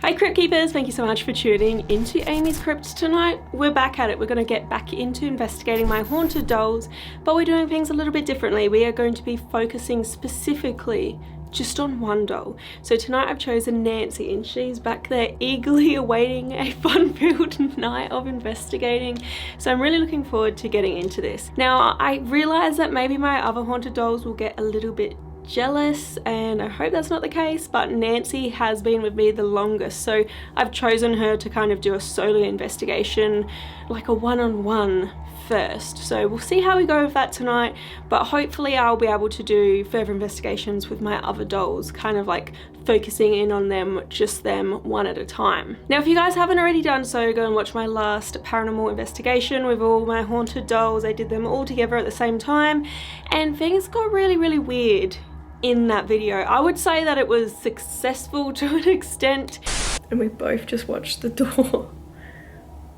Hi Crypt Keepers, thank you so much for tuning into AmysCrypt tonight. We're back at it. We're going to get back into investigating my haunted dolls, but we're doing things a little bit differently. We are going to be focusing specifically just on one doll. So tonight I've chosen Nancy, and she's back there eagerly awaiting a fun-filled night of investigating. So I'm really looking forward to getting into this. Now I realize that maybe my other haunted dolls will get a little bit jealous, and I hope that's not the case, but Nancy has been with me the longest, so I've chosen her to kind of do a solo investigation, like a one-on-one first. So we'll see how we go with that tonight, but hopefully I'll be able to do further investigations with my other dolls, kind of like focusing in on them, just them one at a time. Now if you guys haven't already done so, go and watch my last paranormal investigation with all my haunted dolls. I did them all together at the same time, and things got really weird in that video. I would say that it was successful to an extent, and we both just watched the door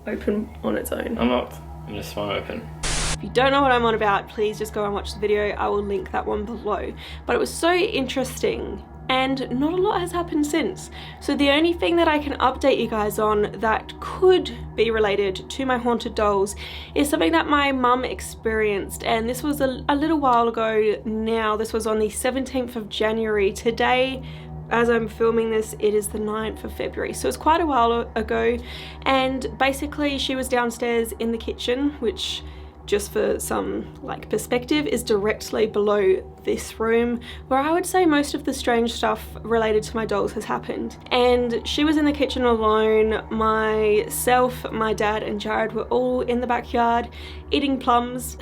open on its own. I'm not. I'm just swung open. If you don't know what I'm on about, please just go and watch the video. I will link that one below. But it was so interesting, and not a lot has happened since. So the only thing that I can update you guys on that could be related to my haunted dolls is something that my mum experienced, and this was a little while ago now. This was on the 17th of January. Today, as I'm filming this, it is the 9th of February, so it's quite a while ago. And basically she was downstairs in the kitchen, which, just for some like perspective, is directly below this room where I would say most of the strange stuff related to my dolls has happened. And she was in the kitchen alone. Myself, my dad and Jared were all in the backyard eating plums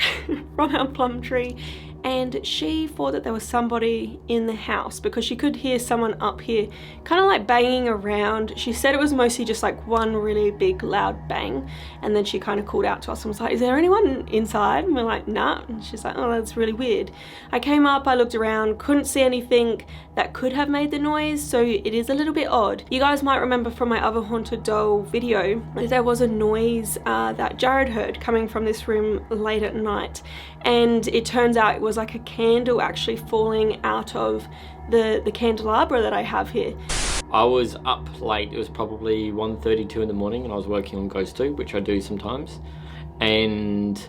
from our plum tree, and she thought that there was somebody in the house because she could hear someone up here kind of like banging around. She said it was mostly just like one really big loud bang, and then she kind of called out to us and was like, is there anyone inside? And we're like, nah. And she's like, oh, that's really weird. I came up, I looked around, couldn't see anything that could have made the noise, so it is a little bit odd. You guys might remember from my other haunted doll video that there was a noise that Jared heard coming from this room late at night, and it turns out it was like a candle actually falling out of the candelabra that I have here. I was up late. It was probably 1:32 in the morning, and I was working on Ghost 2, which I do sometimes, and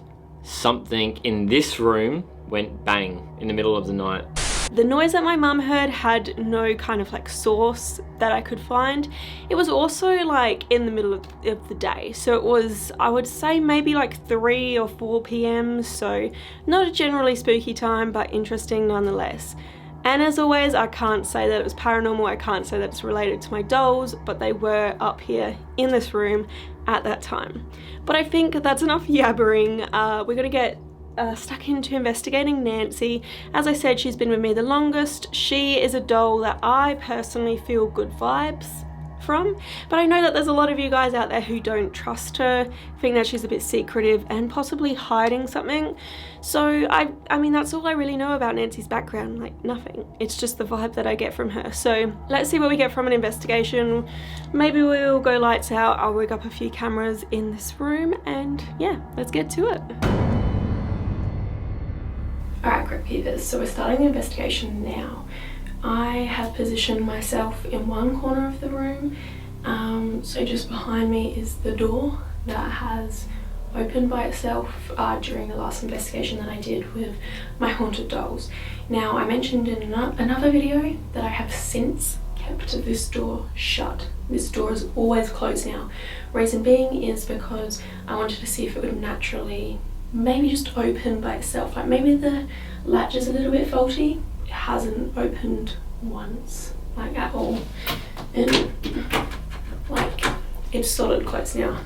something in this room went bang in the middle of the night. The noise that my mum heard had no kind of like source that I could find. It was also like in the middle of the day, so it was, I would say, maybe like 3 or 4 p.m, so not a generally spooky time, but interesting nonetheless. And as always, I can't say that it was paranormal, I can't say that it's related to my dolls, but they were up here in this room at that time. But I think that's enough yabbering. We're gonna get stuck into investigating Nancy. As I said, she's been with me the longest. She is a doll that I personally feel good vibes from, but I know that there's a lot of you guys out there who don't trust her, think that she's a bit secretive and possibly hiding something. So I mean, that's all I really know about Nancy's background, like nothing. It's just the vibe that I get from her. So let's see what we get from an investigation. Maybe we'll go lights out, I'll rig up a few cameras in this room, and yeah, let's get to it. Alright, Crypt Keepers, so we're starting the investigation now. I have positioned myself in one corner of the room, so just behind me is the door that has opened by itself during the last investigation that I did with my haunted dolls. Now, I mentioned in another video that I have since kept this door shut. This door is always closed now. Reason being is because I wanted to see if it would naturally maybe just open by itself. Like maybe the latch is a little bit faulty. It hasn't opened once, like at all. And like it's solid closed now.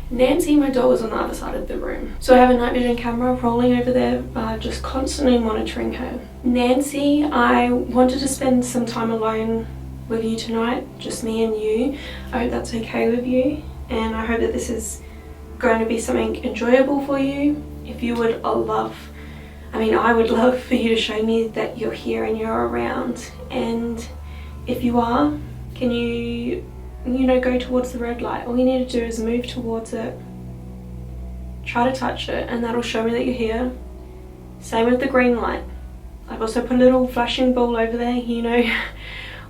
Nancy, my doll, is on the other side of the room. So I have a night vision camera rolling over there, just constantly monitoring her. Nancy, I wanted to spend some time alone with you tonight, just me and you. I hope that's okay with you, and I hope that this is going to be something enjoyable for you. If you would, I would love for you to show me that you're here and you're around. And if you are, can you go towards the red light? All you need to do is move towards it, try to touch it, and that'll show me that you're here. Same with the green light. I've also put a little flashing ball over there, you know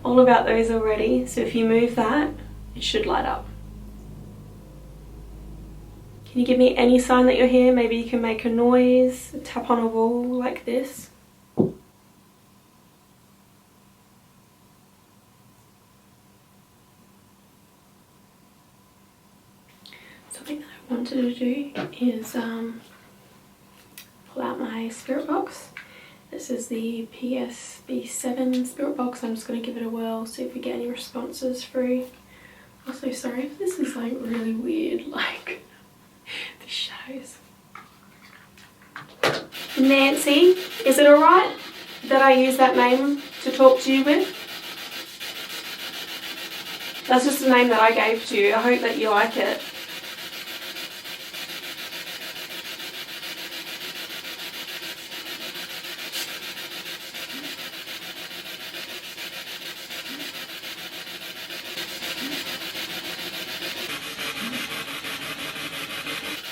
all about those already. So if you move that, it should light up. Can you give me any sign that you're here? Maybe you can make a noise, tap on a wall like this. Something that I wanted to do is pull out my spirit box. This is the PSB7 spirit box. I'm just going to give it a whirl, see if we get any responses through. Also, sorry if this is like really weird, like the shadows. Nancy, is it alright that I use that name to talk to you with? That's just the name that I gave to you. I hope that you like it.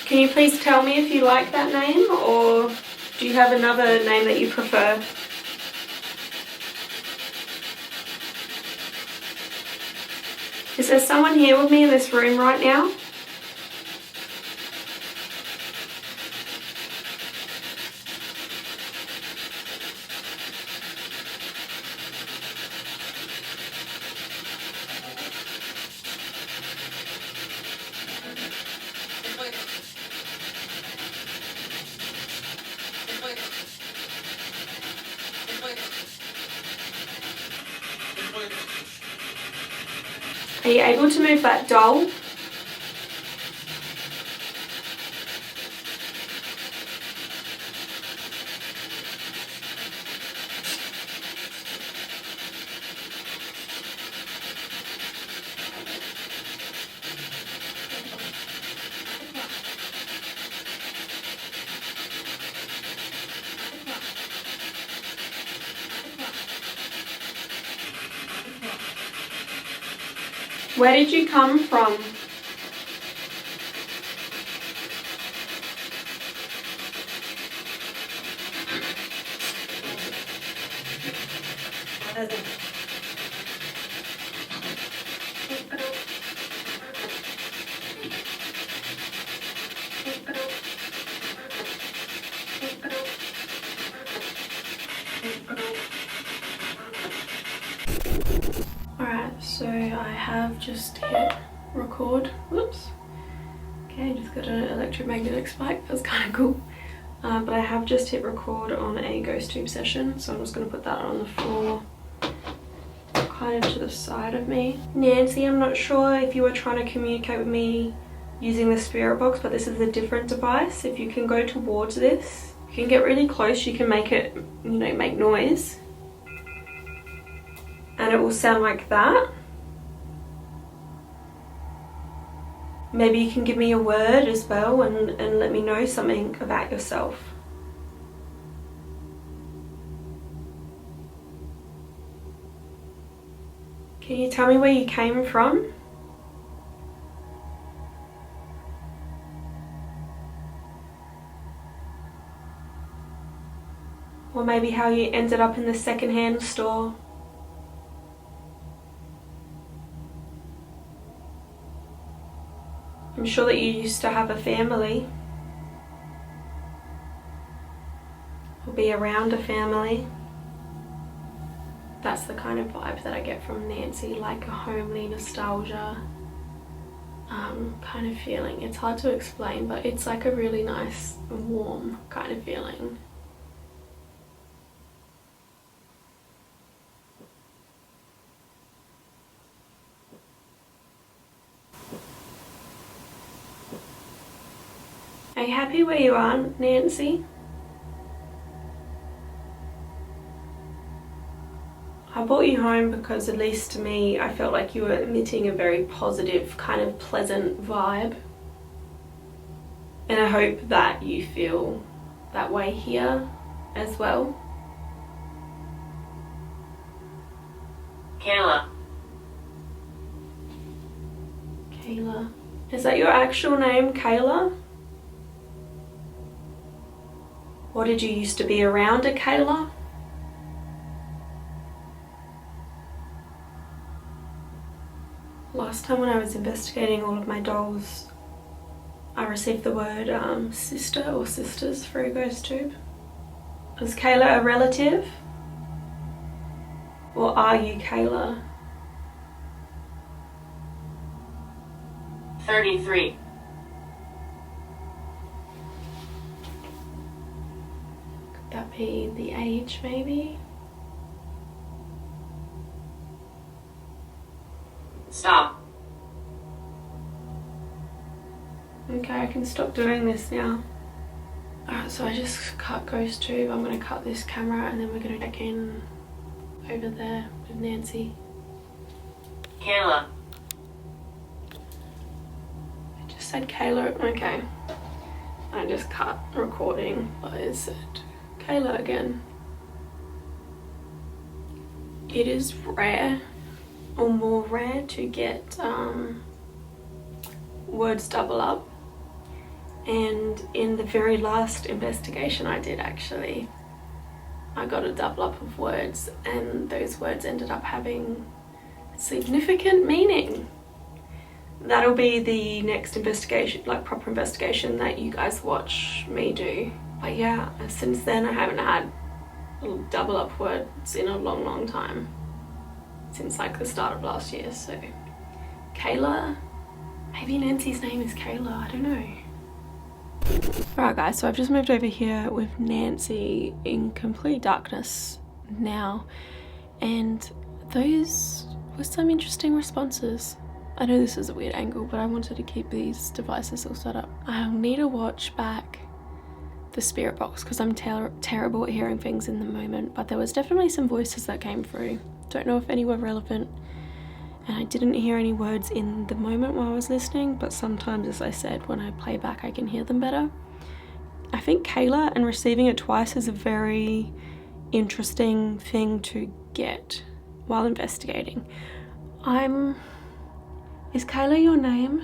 Can you please tell me if you like that name, or do you have another name that you prefer? Is there someone here with me in this room right now? Are you able to move that doll? Where did you come from? Alright, so I have just hit record. Whoops. Okay, just got an electromagnetic spike. That's kind of cool. But I have just hit record on a ghost tube session, so I'm just going to put that on the floor, kind of to the side of me. Nancy, I'm not sure if you were trying to communicate with me using the spirit box, but this is a different device. If you can go towards this, you can get really close, you can make it, you know, make noise. And it will sound like that. Maybe you can give me a word as well and let me know something about yourself. Can you tell me where you came from? Or maybe how you ended up in the secondhand store? I'm sure that you used to have a family, or be around a family. That's the kind of vibe that I get from Nancy, like a homely nostalgia kind of feeling. It's hard to explain, but it's like a really nice, warm kind of feeling. Are you happy where you are, Nancy? I brought you home because, at least to me, I felt like you were emitting a very positive, kind of pleasant vibe. And I hope that you feel that way here as well. Kayla. Kayla. Is that your actual name, Kayla? Or did you used to be around a Kayla? Last time when I was investigating all of my dolls, I received the word sister or sisters for a ghost tube. Is Kayla a relative? Or are you Kayla? 33. Could that be the age maybe? Stop. Okay, I can stop doing this now. Alright, so I just cut ghost tube. I'm gonna cut this camera and then we're gonna check in over there with Nancy. Kayla. I just said Kayla, okay. I just cut recording, but it said Kayla again. It is rare, or more rare, to get words double up. And in the very last investigation I did, actually, I got a double up of words, and those words ended up having significant meaning. That'll be the next investigation, like proper investigation, that you guys watch me do. But yeah, since then I haven't had double up words in a long time, since like the start of last year. So Kayla, maybe Nancy's name is Kayla, I don't know. Alright guys, so I've just moved over here with Nancy in complete darkness now, and those were some interesting responses. I know this is a weird angle, but I wanted to keep these devices all set up. I'll need to watch back the spirit box because I'm terrible at hearing things in the moment, but there was definitely some voices that came through. Don't know if any were relevant, and I didn't hear any words in the moment while I was listening, but sometimes, as I said, when I play back I can hear them better. I think Kayla and receiving it twice is a very interesting thing to get while investigating. Is Kayla your name?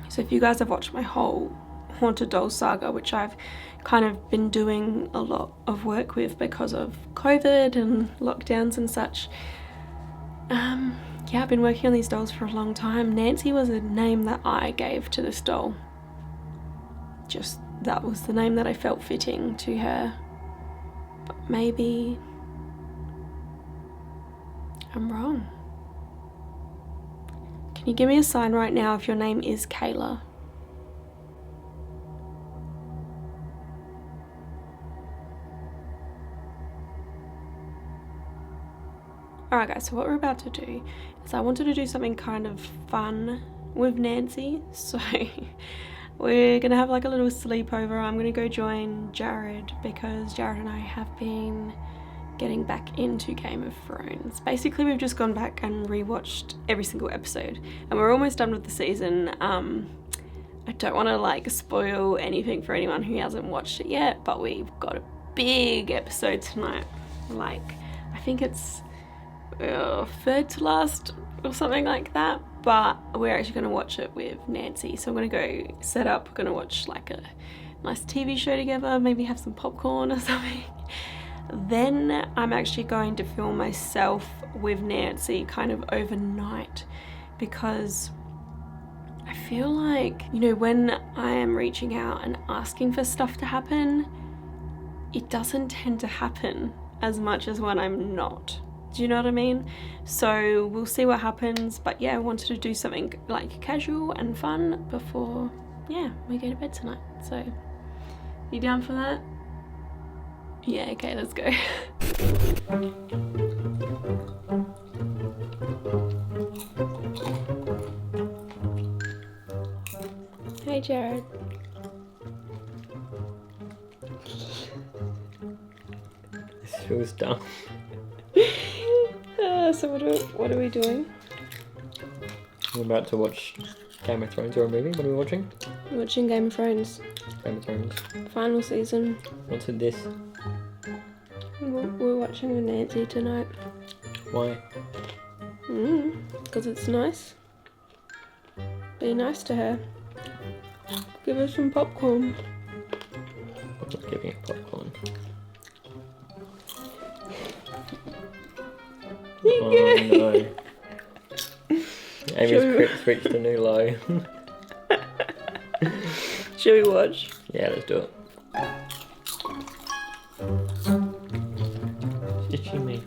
So if you guys have watched my whole Haunted Dolls saga, which I've kind of been doing a lot of work with because of COVID and lockdowns and such, yeah, I've been working on these dolls for a long time. Nancy was a name that I gave to this doll. Just that was the name that I felt fitting to her. But maybe I'm wrong. Can you give me a sign right now if your name is Kayla? Alright guys, so what we're about to do is I wanted to do something kind of fun with Nancy, so we're gonna have like a little sleepover. I'm gonna go join Jared because Jared and I have been getting back into Game of Thrones. Basically, we've just gone back and rewatched every single episode, and we're almost done with the season. I don't want to like spoil anything for anyone who hasn't watched it yet, but we've got a big episode tonight. Like, I think it's third to last or something like that, but we're actually going to watch it with Nancy. So I'm going to go set up, we're going to watch like a nice TV show together, maybe have some popcorn or something. Then I'm actually going to film myself with Nancy kind of overnight, because I feel like, you know, when I am reaching out and asking for stuff to happen, it doesn't tend to happen as much as when I'm not. Do you know what I mean? So we'll see what happens, but yeah, I wanted to do something like casual and fun before, yeah, we go to bed tonight. So, you down for that? Yeah, okay, let's go. Hey, Jared. This feels dumb. So what are we doing? We're about to watch Game of Thrones or a movie. What are we watching? We're watching Game of Thrones. Game of Thrones. Final season. What's in this? We're watching with Nancy tonight. Why? Because it's nice. Be nice to her. Give her some popcorn. I'm not giving it popcorn. Oh no. AmysCrypt reached a new low. Should we watch? Yeah, let's do it. It's itching me.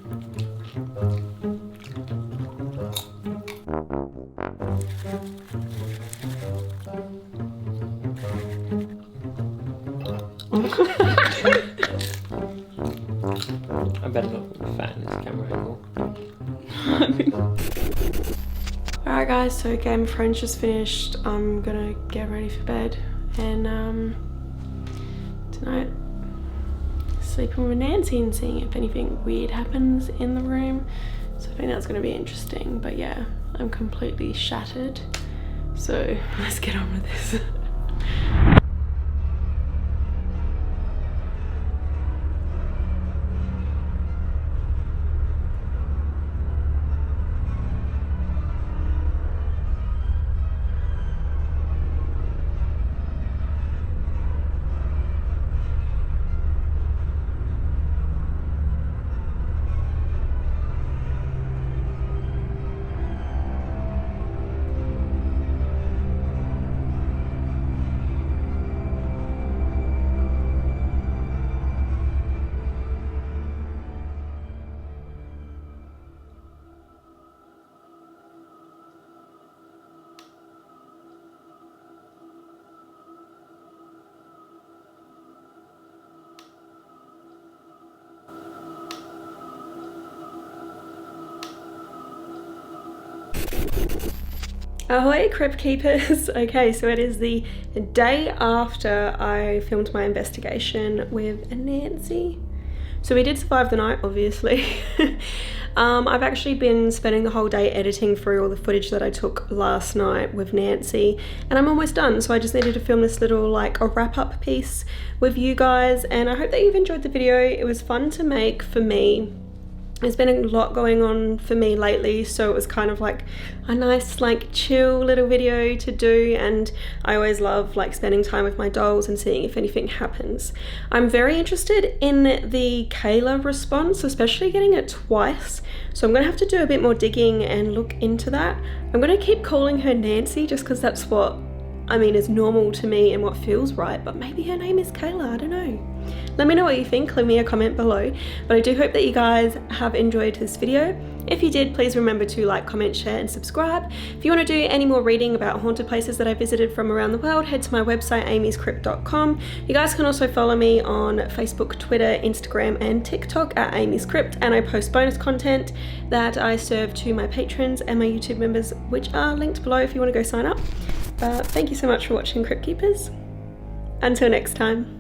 I better not put fat in this camera angle. Alright guys, so Game of Thrones just finished. I'm gonna get ready for bed and tonight sleeping with Nancy and seeing if anything weird happens in the room. So I think that's gonna be interesting, but yeah, I'm completely shattered. So let's get on with this. Ahoy Crypt Keepers! Okay, so it is the day after I filmed my investigation with Nancy. So we did survive the night, obviously. I've actually been spending the whole day editing through all the footage that I took last night with Nancy, and I'm almost done, so I just needed to film this little like a wrap-up piece with you guys, and I hope that you've enjoyed the video. It was fun to make for me. There's been a lot going on for me lately, so it was kind of like a nice like chill little video to do, and I always love like spending time with my dolls and seeing if anything happens. I'm very interested in the Kayla response, especially getting it twice, so I'm gonna have to do a bit more digging and look into that. I'm gonna keep calling her Nancy just because that's what I mean is normal to me and what feels right, but maybe her name is Kayla, I don't know. Let me know what you think, leave me a comment below. But I do hope that you guys have enjoyed this video. If you did, please remember to like, comment, share and subscribe. If you want to do any more reading about haunted places that I visited from around the world, head to my website AmysCrypt.com. You guys can also follow me on Facebook, Twitter, Instagram and TikTok at AmysCrypt, and I post bonus content that I serve to my patrons and my YouTube members, which are linked below if you want to go sign up. But thank you so much for watching, Crypt Keepers. Until next time.